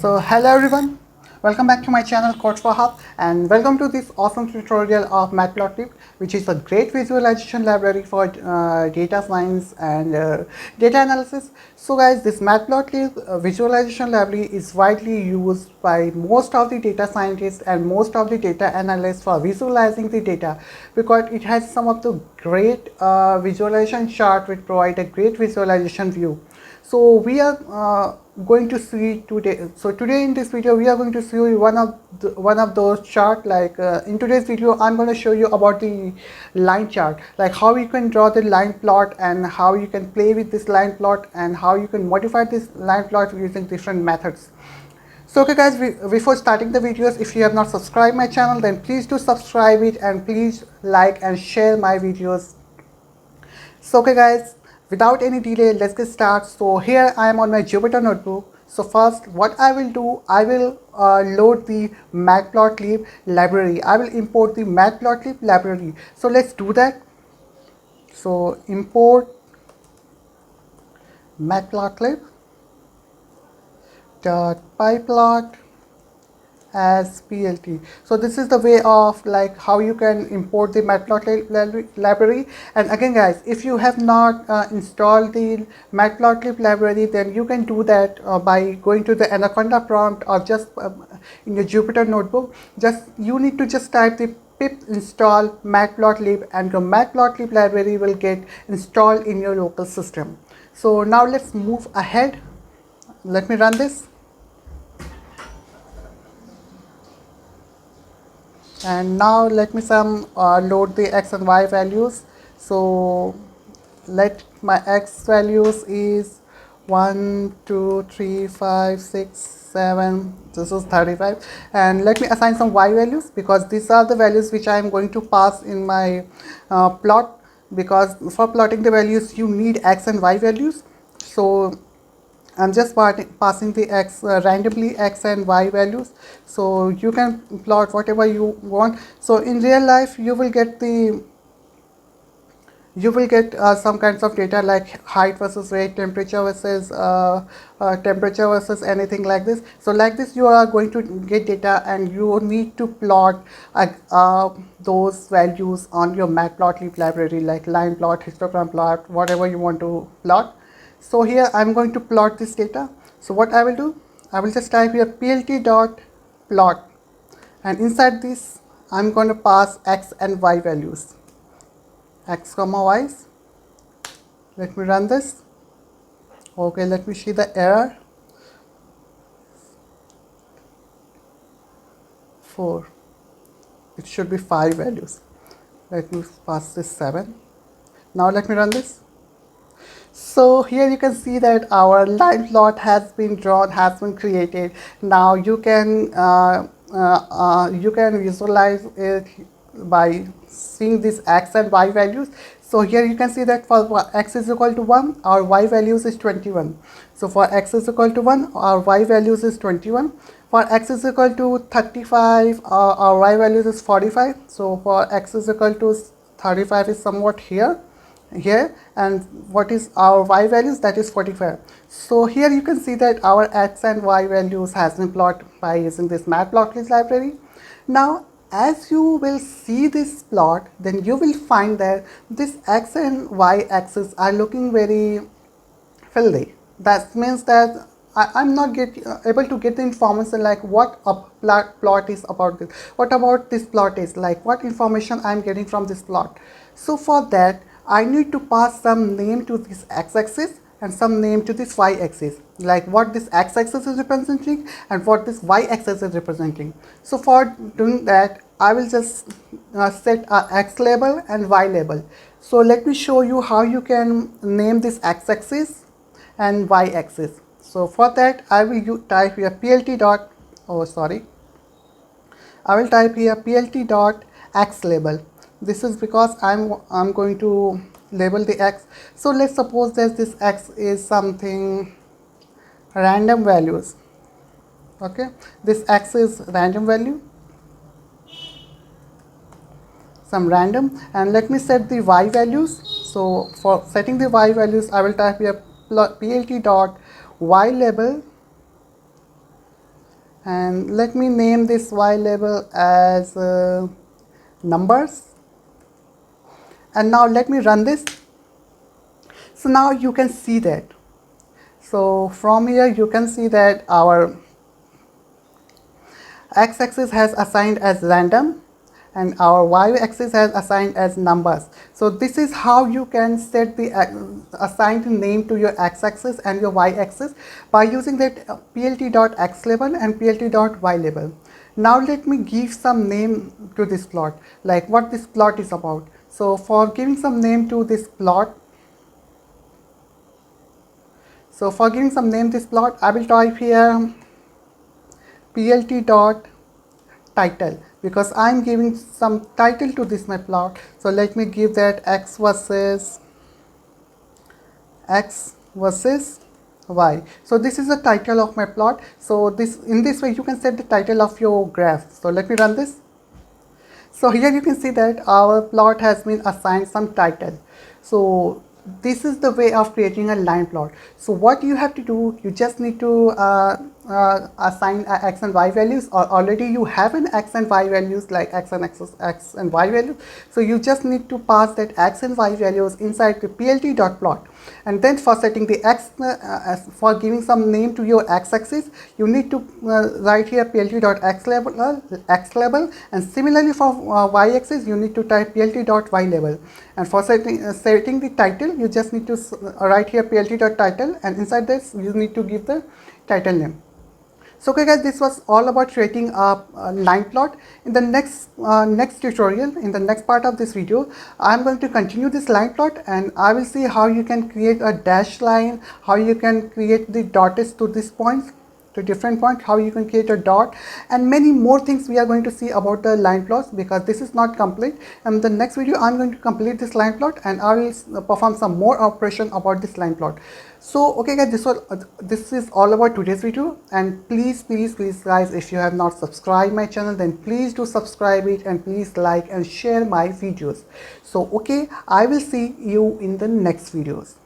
So hello everyone, welcome back to my channel Code for Hub and welcome to this awesome tutorial of Matplotlib, which is a great visualization library for data science and data analysis. So guys, this Matplotlib visualization library is widely used by most of the data scientists and most of the data analysts for visualizing the data because it has some of the great visualization chart which provide a great visualization view. So we are going to see today. So today in this video we are going to see one of those chart. Like in today's video, I'm going to show you about the line chart, like how you can draw the line plot and how you can play with this line plot and how you can modify this line plot using different methods. So okay guys, before starting the videos, if you have not subscribed my channel, then please do subscribe it and please like and share my videos. So okay guys, without any delay, let's get started. So here I am on my Jupyter notebook. So first what I will do, I will load the Matplotlib library. I will import the Matplotlib library. So let's do that. So import Matplotlib .pyplot as PLT. So this is the way of like how you can import the Matplotlib library. And again guys, if you have not installed the Matplotlib library, then you can do that by going to the Anaconda prompt or just in your Jupyter notebook. You need to just type the pip install Matplotlib and your Matplotlib library will get installed in your local system. So now let's move ahead. Let me run this. And now let me load the x and y values. So let my x values is 1 2 3 5 6 7, this is 35, and let me assign some y values because these are the values which I am going to pass in my plot, because for plotting the values you need x and y values. So I'm just passing the randomly x and y values, so you can plot whatever you want. So in real life you will get some kinds of data like height versus weight, temperature versus anything like this. So like this you are going to get data and you need to plot those values on your Matplotlib library, like line plot, histogram plot, whatever you want to plot. So here I'm going to plot this data. So what I will do, I will just type here plt.plot, and inside this I'm going to pass x and y values, x comma y's. Let me run this. Okay, let me see the error. 4, it should be 5 values. Let me pass this 7. Now let me run this. So here you can see that our line plot has been drawn, has been created. Now you can visualize it by seeing these x and y values. So here you can see that for x is equal to 1, our y values is 21. So for x is equal to 1, our y values is 21. For x is equal to 35, our y values is 45. So for x is equal to 35 is somewhat here, and what is our y values, that is 45. So here you can see that our x and y values has been plotted by using this Matplotlib library. Now as you will see this plot, then you will find that this x and y axis are looking very filthy. That means that I'm not able to get the information like what a plot is about this, what about this plot is like, what information I'm getting from this plot. So for that I need to pass some name to this x-axis and some name to this y-axis, like what this x-axis is representing and what this y-axis is representing. So for doing that, I will just set a x label and y label. So let me show you how you can name this x-axis and y-axis. So for that I will type here I will type here plt.x label. This is because I'm going to label the x. So let's suppose that this x is something random values. Okay, this x is random value, some random, and let me set the y values. So for setting the y values I will type here plt.y label and let me name this y label as numbers, and now let me run this. So now you can see that. So from here you can see that our x-axis has assigned as random and our y-axis has assigned as numbers. So this is how you can set the assigned name to your x-axis and your y-axis by using that plt.x label and plt.y label. Now let me give some name to this plot, like what this plot is about. So for giving some name to this plot, I will type here plt.title because I'm giving some title to this my plot. So let me give that x versus y. So this is the title of my plot. So in this way you can set the title of your graph. So let me run this. So here you can see that our plot has been assigned some title. So this is the way of creating a line plot. So what you have to do, you just need to assign x and y values, or already you have an x and y values like x and y values. So you just need to pass that x and y values inside the plt.plot, and then for setting the x, for giving some name to your x-axis, you need to write here plt.x label, and similarly for y-axis you need to type plt.y label, and for setting the title you just need to write here plt.title, and inside this you need to give the title name. So okay guys, this was all about creating a line plot. In the next tutorial, in the next part of this video, I'm going to continue this line plot, and I will see how you can create a dashed line, how you can create the dots to this point, to different point, how you can create a dot, and many more things we are going to see about the line plots, because this is not complete. And the next video I'm going to complete this line plot, and I will perform some more operation about this line plot. So okay guys, this is all about today's video, and please guys, if you have not subscribed my channel, then please do subscribe it, and please like and share my videos. So okay, I will see you in the next videos.